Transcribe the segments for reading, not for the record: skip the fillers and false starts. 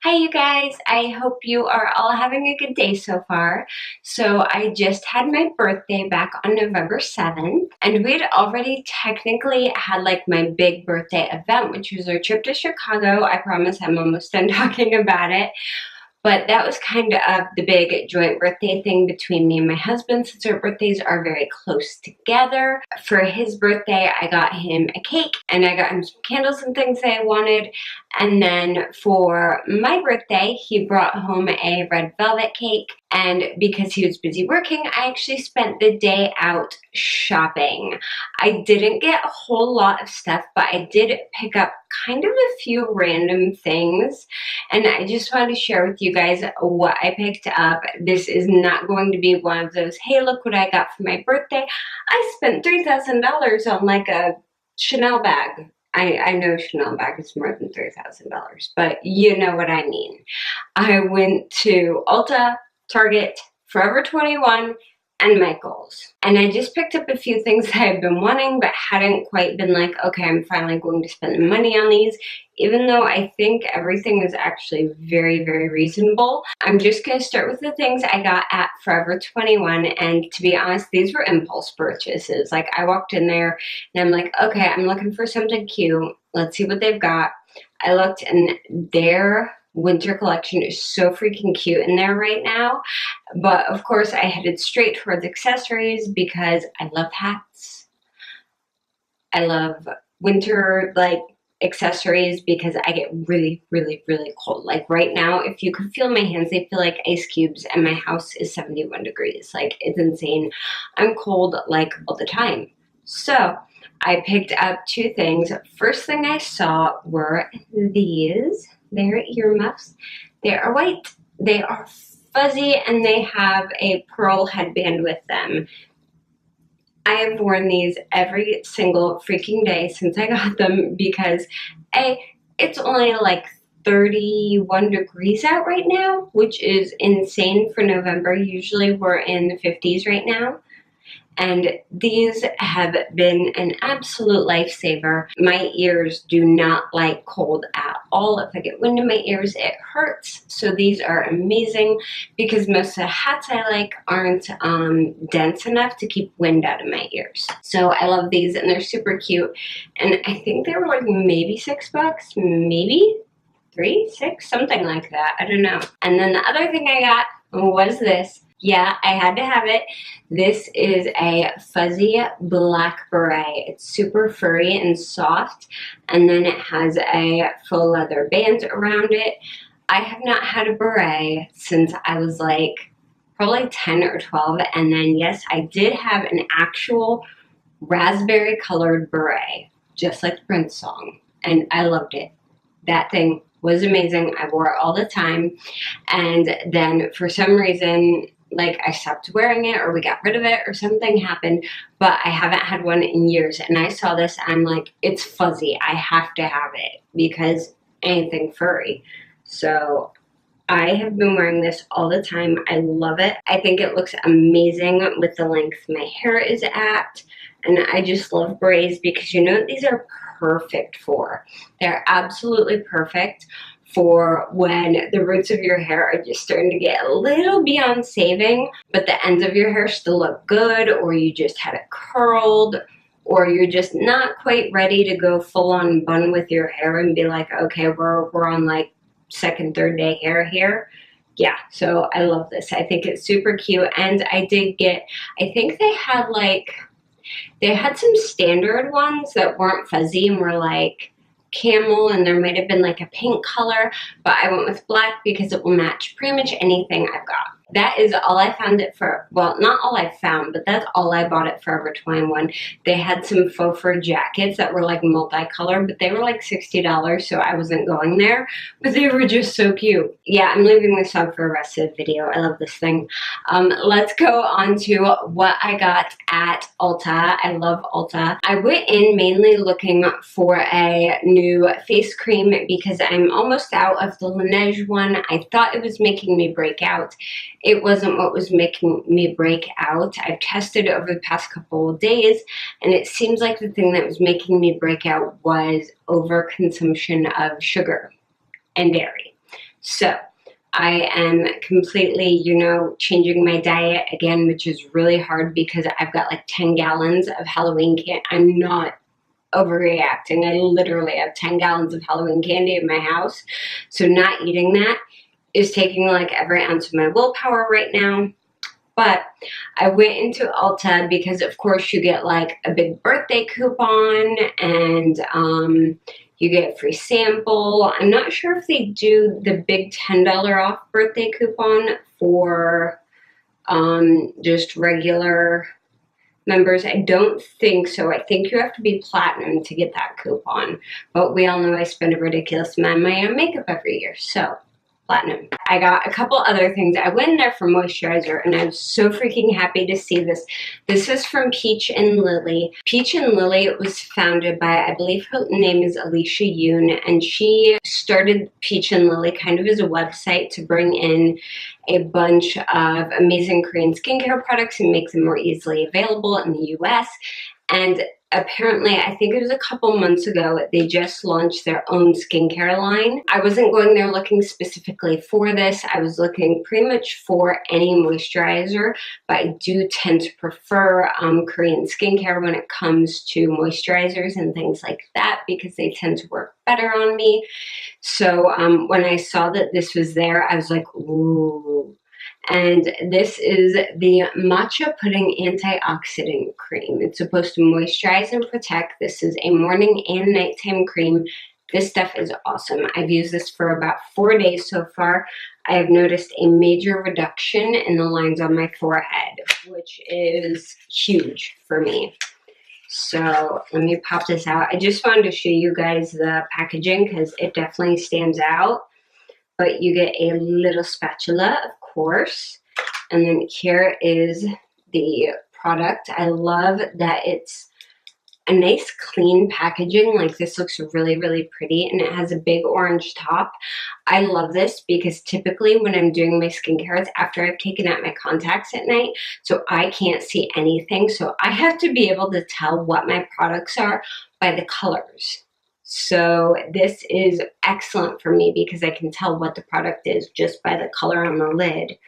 Hi you guys, I hope you are all having a good day so far. So I just had my birthday back on November 7th, and we'd already technically had like my big birthday event, which was our trip to Chicago. I promise I'm almost done talking about it. But that was kind of the big joint birthday thing between me and my husband, since our birthdays are very close together. For his birthday, I got him a cake and I got him some candles and things that I wanted. And then for my birthday, he brought home a red velvet cake. And because he was busy working, I actually spent the day out shopping. I didn't get a whole lot of stuff, but I did pick up kind of a few random things. And I just wanted to share with you guys what I picked up. This is not going to be one of those, hey, look what I got for my birthday. I spent $3,000 on like a Chanel bag. I know Chanel bag is more than $3,000, but you know what I mean. I went to Ulta, Target, Forever 21, and Michael's. And I just picked up a few things that I've been wanting, but hadn't quite been like, okay, I'm finally going to spend the money on these, even though I think everything is actually very, very reasonable. I'm just going to start with the things I got at Forever 21, and to be honest, these were impulse purchases. Like, I walked in there, and I'm like, okay, I'm looking for something cute. Let's see what they've got. I looked, and their winter collection is so freaking cute in there right now. But of course I headed straight towards accessories because I love hats. I love winter like accessories because I get really, really, really cold. Like right now, if you could feel my hands, they feel like ice cubes, and my house is 71 degrees. Like, it's insane. I'm cold like all the time. So I picked up two things. First thing I saw were these. They're earmuffs. They are white. They are fuzzy, and they have a pearl headband with them. I have worn these every single freaking day since I got them because it's only like 31 degrees out right now, which is insane for November. Usually we're in the 50s right now. And these have been an absolute lifesaver. My ears do not like cold at all. If I get wind in my ears, it hurts. So these are amazing because most of the hats I like aren't dense enough to keep wind out of my ears. So I love these, and they're super cute. And I think they were like maybe $6, maybe 3, 6, something like that. I don't know. And then the other thing I got was this. Yeah, I had to have it. This is a fuzzy black beret. It's super furry and soft, and then it has a faux leather band around it. I have not had a beret since I was like probably 10 or 12, and then yes, I did have an actual raspberry colored beret, just like the Prince song, and I loved it. That thing was amazing. I wore it all the time, and then for some reason, like, I stopped wearing it, or we got rid of it, or something happened, but I haven't had one in years. And I saw this, and I'm like, it's fuzzy. I have to have it because anything furry. So I have been wearing this all the time. I love it. I think it looks amazing with the length my hair is at. And I just love berets because you know what these are perfect for? They're absolutely perfect for when the roots of your hair are just starting to get a little beyond saving, but the ends of your hair still look good, or you just had it curled, or you're just not quite ready to go full on bun with your hair and be like, okay, we're on like second, third day hair here. Yeah, so I love this. I think it's super cute, and I did get, I think they had some standard ones that weren't fuzzy and were like camel, and there might have been like a pink color, but I went with black because it will match pretty much anything I've got. That is all I found it for. Well, not all I found, but that's all I bought at Forever 21. They had some faux fur jackets that were like multicolored, but they were like $60, so I wasn't going there, but they were just so cute. Yeah, I'm leaving this on for the rest of the video. I love this thing. Let's go on to what I got at Ulta. I love Ulta. I went in mainly looking for a new face cream because I'm almost out of the Laneige one. I thought it was making me break out. It wasn't what was making me break out. I've tested it over the past couple of days, and it seems like the thing that was making me break out was overconsumption of sugar and dairy. So I am completely, you know, changing my diet again, which is really hard because I've got like 10 gallons of Halloween candy. I'm not overreacting. I literally have 10 gallons of Halloween candy in my house. So not eating that is taking like every ounce of my willpower right now. But I went into Ulta because, of course, you get like a big birthday coupon and you get a free sample. I'm not sure if they do the big $10 off birthday coupon for just regular members. I don't think so. I think you have to be platinum to get that coupon. But we all know I spend a ridiculous amount of money on makeup every year, so platinum. I got a couple other things. I went in there for moisturizer and I was so freaking happy to see this. This is from Peach and Lily. Peach and Lily was founded by, I believe her name is Alicia Yoon, and she started Peach and Lily kind of as a website to bring in a bunch of amazing Korean skincare products and make them more easily available in the US. And apparently, I think it was a couple months ago, they just launched their own skincare line. I wasn't going there looking specifically for this. I was looking pretty much for any moisturizer, but I do tend to prefer Korean skincare when it comes to moisturizers and things like that because they tend to work better on me. So when I saw that this was there, I was like, ooh. And this is the Matcha Pudding Antioxidant Cream. It's supposed to moisturize and protect. This is a morning and nighttime cream. This stuff is awesome. I've used this for about 4 days so far. I have noticed a major reduction in the lines on my forehead, which is huge for me. So let me pop this out. I just wanted to show you guys the packaging because it definitely stands out. But you get a little spatula, of course. And then here is the product. I love that it's a nice clean packaging. Like this looks really, really pretty and it has a big orange top. I love this because typically when I'm doing my skincare, it's after I've taken out my contacts at night. So I can't see anything. So I have to be able to tell what my products are by the colors. So this is excellent for me because I can tell what the product is just by the color on the lid.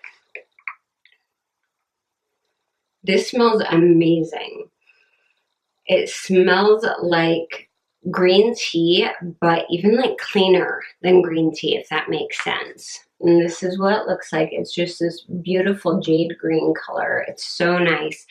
This smells amazing. It smells like green tea, but even like cleaner than green tea, if that makes sense. And this is what it looks like. It's just this beautiful jade green color. It's so nice.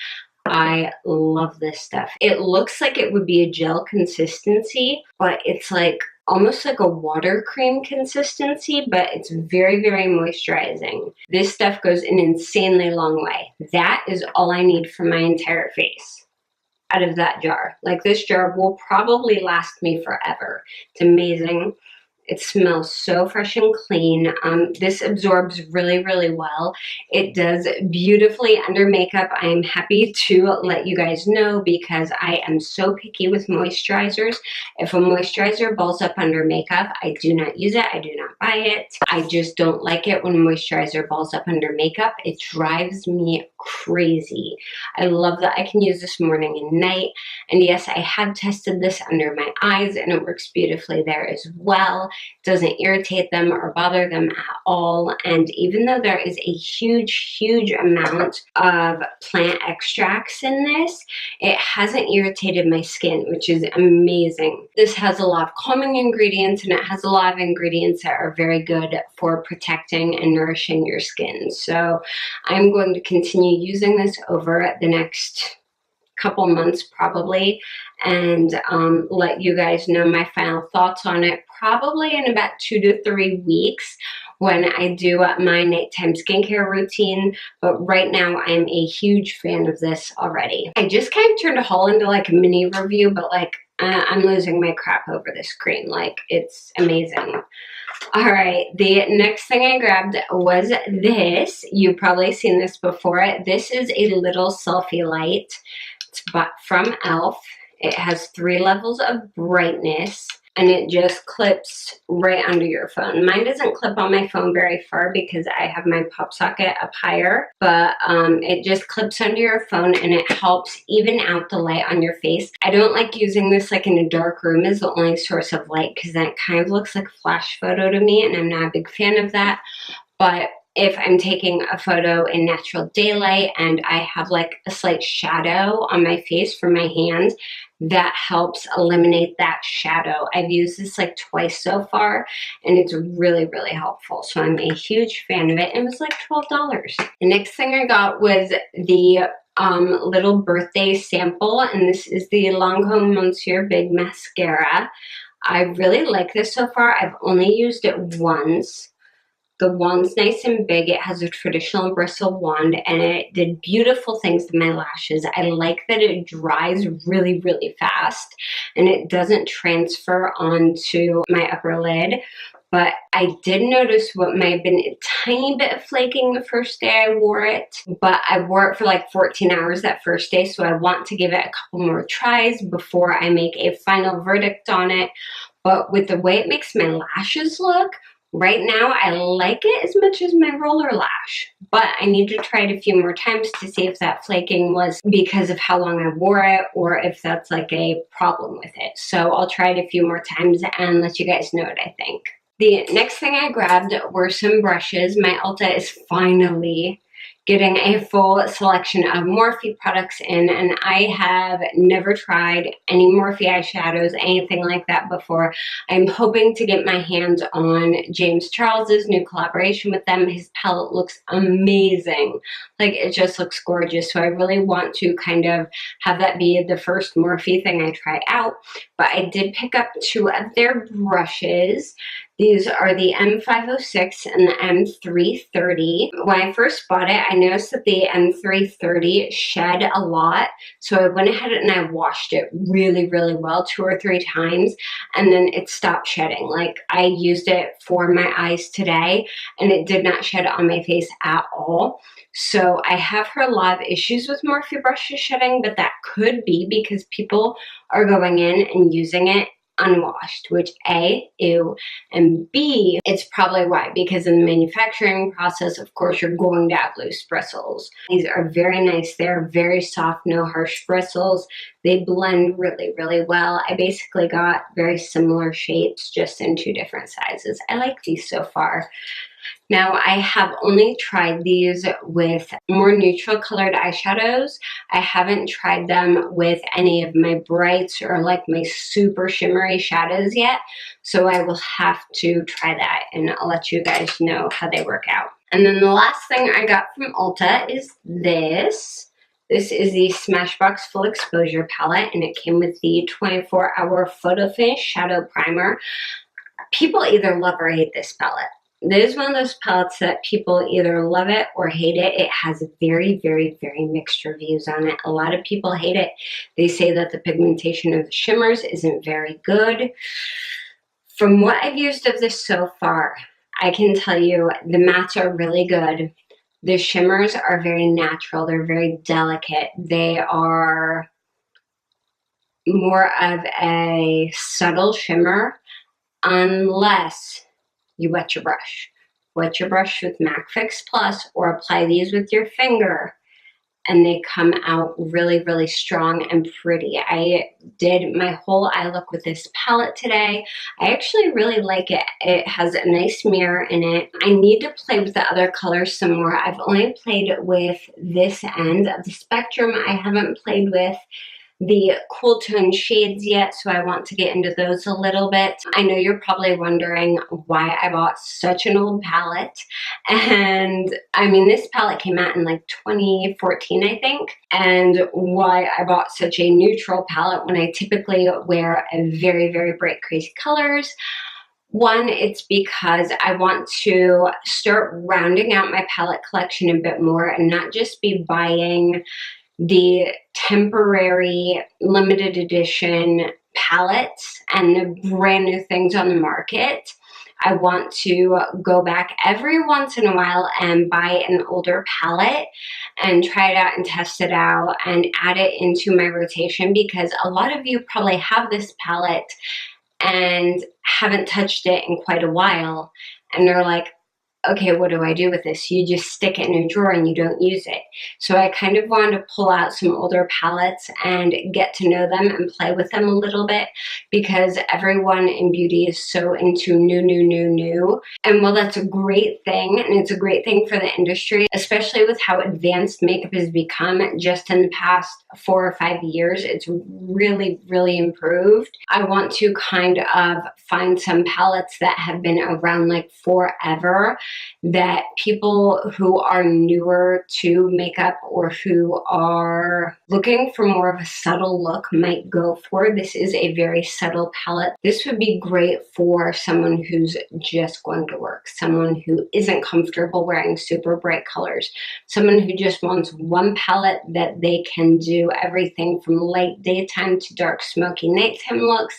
I love this stuff. It looks like it would be a gel consistency, but it's like almost like a water cream consistency, but it's very, very moisturizing. This stuff goes an insanely long way. That is all I need for my entire face out of that jar. Like this jar will probably last me forever. It's amazing. It smells so fresh and clean. This absorbs really, really well. It does beautifully under makeup. I am happy to let you guys know because I am so picky with moisturizers. If a moisturizer balls up under makeup, I do not use it. I do not buy it. I just don't like it when moisturizer balls up under makeup. It drives me crazy. I love that I can use this morning and night. And yes, I have tested this under my eyes and it works beautifully there as well. Doesn't irritate them or bother them at all. And even though there is a huge, huge amount of plant extracts in this, it hasn't irritated my skin, which is amazing. This has a lot of calming ingredients and it has a lot of ingredients that are very good for protecting and nourishing your skin. So I'm going to continue using this over the next couple months probably and let you guys know my final thoughts on it probably in about 2 to 3 weeks when I do my nighttime skincare routine. But right now I'm a huge fan of this already. I just kind of turned a haul into like a mini review, but like I'm losing my crap over this cream. Like it's amazing. All right, the next thing I grabbed was this. You've probably seen this before. This is a little selfie light. It's from e.l.f. It has 3 levels of brightness. and it just clips right under your phone. Mine doesn't clip on my phone very far because I have my pop socket up higher, but it just clips under your phone and it helps even out the light on your face. I don't like using this like in a dark room as the only source of light because that kind of looks like a flash photo to me, and I'm not a big fan of that. But if I'm taking a photo in natural daylight and I have like a slight shadow on my face from my hand, that helps eliminate that shadow. I've used this like twice so far, and it's really, really helpful. So I'm a huge fan of it. It was like $12. The next thing I got was the little birthday sample, and this is the Lancome Monsieur Big Mascara. I really like this so far. I've only used it once. The wand's nice and big. It has a traditional bristle wand, and it did beautiful things to my lashes. I like that it dries really, really fast, and it doesn't transfer onto my upper lid. But I did notice what might have been a tiny bit of flaking the first day I wore it, but I wore it for like 14 hours that first day, so I want to give it a couple more tries before I make a final verdict on it. But with the way it makes my lashes look, right now, I like it as much as my roller lash, but I need to try it a few more times to see if that flaking was because of how long I wore it or if that's like a problem with it. So I'll try it a few more times and let you guys know what I think. The next thing I grabbed were some brushes. My Ulta is finally getting a full selection of Morphe products in, and I have never tried any Morphe eyeshadows, anything like that before. I'm hoping to get my hands on James Charles's new collaboration with them. His palette looks amazing. Like, it just looks gorgeous. So I really want to kind of have that be the first Morphe thing I try out. But I did pick up 2 of their brushes. These are the M506 and the M330. When I first bought it, I noticed that the M330 shed a lot. So I went ahead and I washed it really, really well 2 or 3 times, and then it stopped shedding. Like, I used it for my eyes today, and it did not shed on my face at all. So I have heard a lot of issues with Morphe brushes shedding, but that could be because people are going in and using it unwashed, which A, ew, and B, it's probably why, because in the manufacturing process, of course, you're going to have loose bristles. These are very nice. They're very soft, no harsh bristles. They blend really, really well. I basically got very similar shapes, just in 2 different sizes. I like these so far. Now, I have only tried these with more neutral colored eyeshadows. I haven't tried them with any of my brights or like my super shimmery shadows yet. So I will have to try that, and I'll let you guys know how they work out. And then the last thing I got from Ulta is this. This is the Smashbox Full Exposure Palette, and it came with the 24-hour Photo Finish Shadow Primer. People either love or hate this palette. This is one of those palettes that people either love it or hate it. It has very, very, very mixed reviews on it. A lot of people hate it. They say that the pigmentation of the shimmers isn't very good. From what I've used of this so far, I can tell you the mattes are really good. The shimmers are very natural. They're very delicate. They are more of a subtle shimmer, unless you wet your brush. Wet your brush with MAC Fix Plus or apply these with your finger, and they come out really, really strong and pretty. I did my whole eye look with this palette today. I actually really like it. It has a nice mirror in it. I need to play with the other colors some more. I've only played with this end of the spectrum. I haven't played with the cool tone shades yet, so I want to get into those a little bit. I know you're probably wondering why I bought such an old palette, and I mean, this palette came out in like 2014, I think, and why I bought such a neutral palette when I typically wear a very, very bright, crazy colors. One, it's because I want to start rounding out my palette collection a bit more and not just be buying the temporary limited edition palettes and the brand new things on the market. I want to go back every once in a while and buy an older palette and try it out and test it out and add it into my rotation, because a lot of you probably have this palette and haven't touched it in quite a while. And they're like, okay, what do I do with this? You just stick it in a drawer and you don't use it. So I kind of wanted to pull out some older palettes and get to know them and play with them a little bit, because everyone in beauty is so into new. And while that's a great thing, and it's a great thing for the industry, especially with how advanced makeup has become just in the past 4 or 5 years, it's really, really improved. I want to kind of find some palettes that have been around like forever, that people who are newer to makeup or who are looking for more of a subtle look might go for. This is a very subtle palette. This would be great for someone who's just going to work, someone who isn't comfortable wearing super bright colors, someone who just wants one palette that they can do everything from light daytime to dark smoky nighttime looks,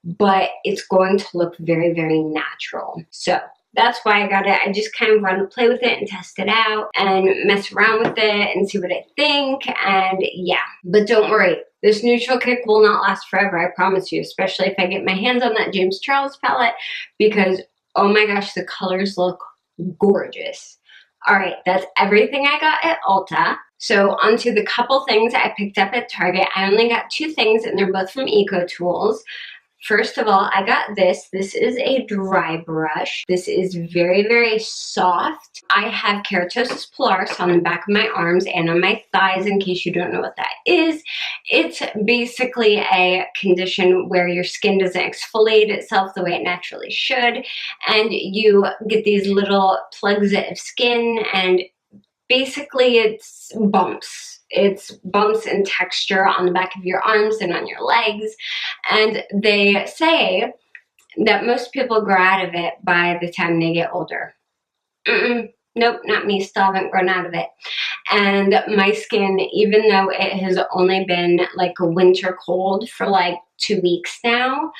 but it's going to look very, very natural. So that's why I got it. I just kind of want to play with it and test it out and mess around with it and see what I think. And yeah, but don't worry, this neutral kick will not last forever, I promise you, especially if I get my hands on that James Charles palette, because oh my gosh, the colors look gorgeous. All right, that's everything I got at Ulta. So onto the couple things I picked up at Target. I only got 2 things and they're both from Eco Tools. First of all, I got this. This is a dry brush. This is very, very soft. I have keratosis pilaris on the back of my arms and on my thighs, in case you don't know what that is. It's basically a condition where your skin doesn't exfoliate itself the way it naturally should, and you get these little plugs of skin, and basically it's bumps. It's bumps in texture on the back of your arms and on your legs. And they say that most people grow out of it by the time they get older. Nope, not me. Still haven't grown out of it. And my skin, even though it has only been like a winter cold for like 2 weeks now,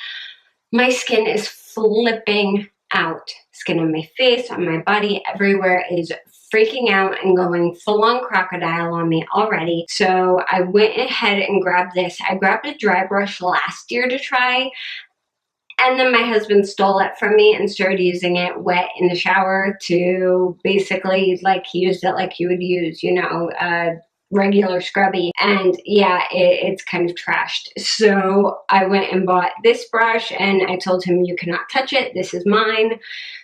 my skin is flipping out. Skin on my face, on my body, everywhere is freaking out and going full-on crocodile on me already. So I went ahead and grabbed this. I grabbed a dry brush last year to try, and then my husband stole it from me and started using it wet in the shower to basically, like, he used it like you would use, you know, regular scrubby, and yeah, it's kind of trashed. So I went and bought this brush and I told him, you cannot touch it, this is mine.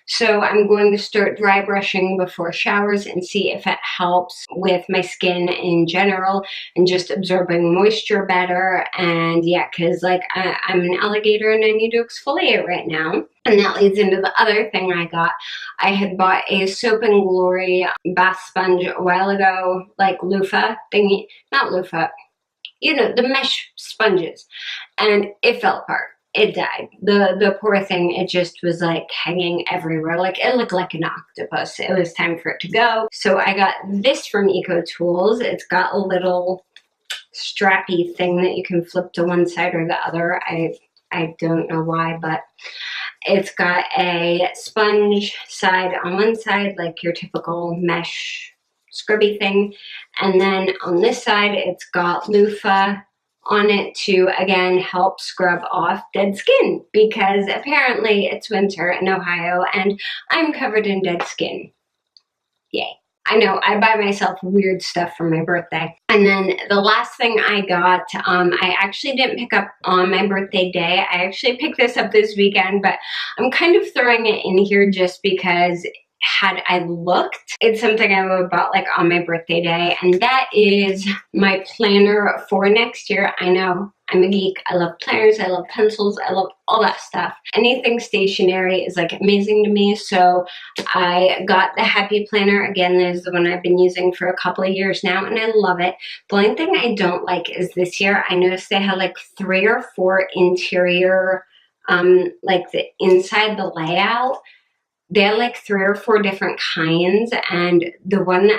So I'm going to start dry brushing before showers and see if it helps with my skin in general and just absorbing moisture better. And yeah, because like I'm an alligator and I need to exfoliate right now. And that leads into the other thing I got. I had bought a Soap and Glory bath sponge a while ago, like loofah thingy, not loofah, you know, the mesh sponges, and it fell apart. It died. The poor thing, it just was like hanging everywhere. Like it looked like an octopus. It was time for it to go. So I got this from Eco Tools. It's got a little strappy thing that you can flip to one side or the other. I don't know why, but it's got a sponge side on one side, like your typical mesh scrubby thing. And then on this side, it's got loofah on it to, again, help scrub off dead skin, because apparently it's winter in Ohio and I'm covered in dead skin. Yay. I know, I buy myself weird stuff for my birthday. And then the last thing I got, I actually didn't pick up on my birthday day. I actually picked this up this weekend, but I'm kind of throwing it in here just because had I looked, it's something I would have bought like on my birthday day, and that is my planner for next year. I know, I'm a geek. I love planners, I love pencils, I love all that stuff. Anything stationery is like amazing to me, so I got the Happy Planner. Again, this is the one I've been using for a couple of years now, and I love it. The only thing I don't like is this year, I noticed they had like 3 or 4 interior, like the inside the layout. They had like 3 or 4 different kinds, and the one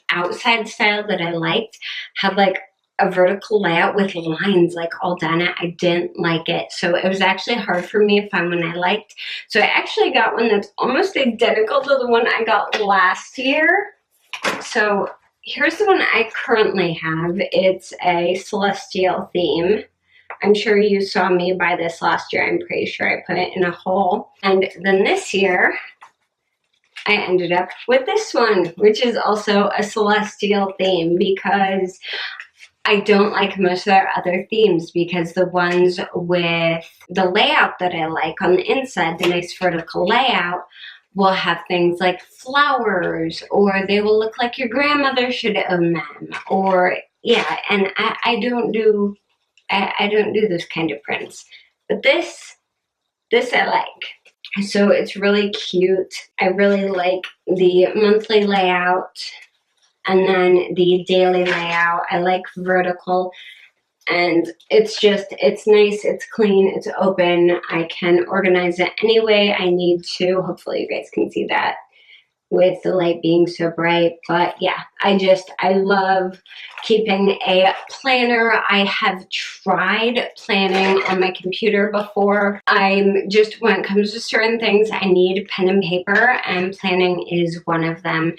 outside style that I liked had like a vertical layout with lines like all down it. I didn't like it, so it was actually hard for me to find one I liked. So I actually got one that's almost identical to the one I got last year. So here's the one I currently have. It's a celestial theme. I'm sure you saw me buy this last year. I'm pretty sure I put it in a haul. And then this year, I ended up with this one, which is also a celestial theme, because I don't like most of their other themes, because the ones with the layout that I like on the inside, the nice vertical layout, will have things like flowers, or they will look like your grandmother should own them, or yeah, and I don't do this kind of prints. But this I like. So it's really cute. I really like the monthly layout and then the daily layout. I like vertical, and it's nice, it's clean, it's open. I can organize it any way I need to. Hopefully you guys can see that with the light being so bright. But yeah, I love keeping a planner. I have tried planning on my computer before. I'm just, when it comes to certain things, I need pen and paper, and planning is one of them.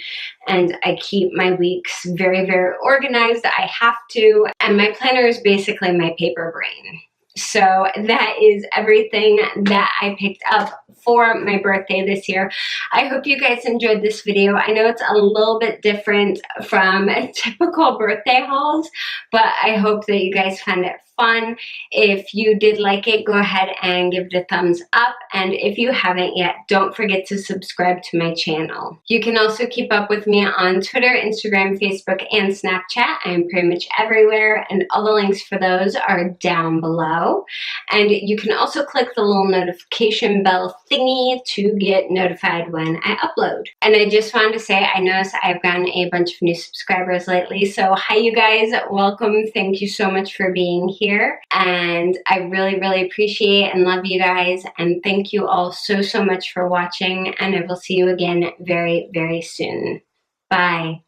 And I keep my weeks very, very organized. I have to. And my planner is basically my paper brain. So that is everything that I picked up for my birthday this year. I hope you guys enjoyed this video. I know it's a little bit different from typical birthday hauls, but I hope that you guys found it fun. If you did like it, go ahead and give it a thumbs up. And if you haven't yet, don't forget to subscribe to my channel. You can also keep up with me on Twitter, Instagram, Facebook, and Snapchat. I'm pretty much everywhere, and all the links for those are down below. And you can also click the little notification bell thingy to get notified when I upload. And I just wanted to say, I noticed I've gotten a bunch of new subscribers lately. So hi you guys, welcome. Thank you so much for being here. And I really, really appreciate and love you guys. And thank you all so, so much for watching. And I will see you again very, very soon. Bye.